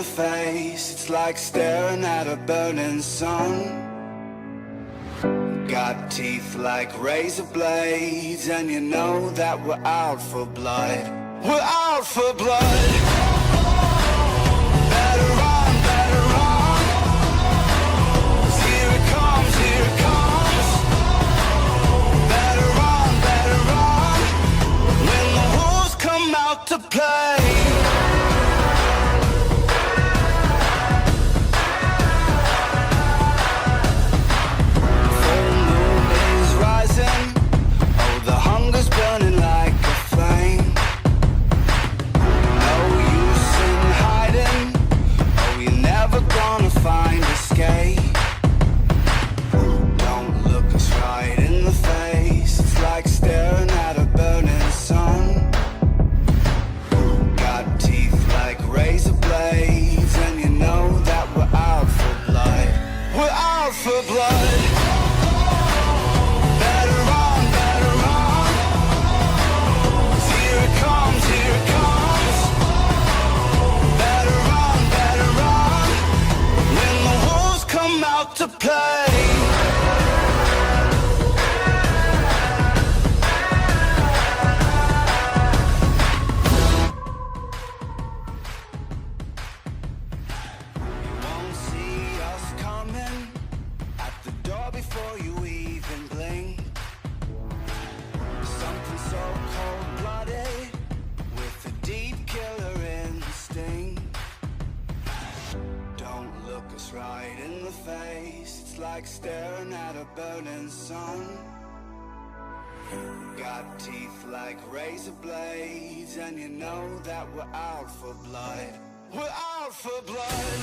the face. It's like staring at a burning sun. Got teeth like razor blades, and you know that we're out for blood. We're out for blood. Better run, better run. 'Cause here it comes, here it comes. Better run, when the wolves come out to play. For blood. Better run, better run. 'Cause here it comes, here it comes. Better run, when the wolves come out to play. Before you even blink, something so cold-blooded with a deep killer instinct. Don't look us right in the face. It's like staring at a burning sun. Got teeth like razor blades, and you know that we're out for blood. We're out for blood.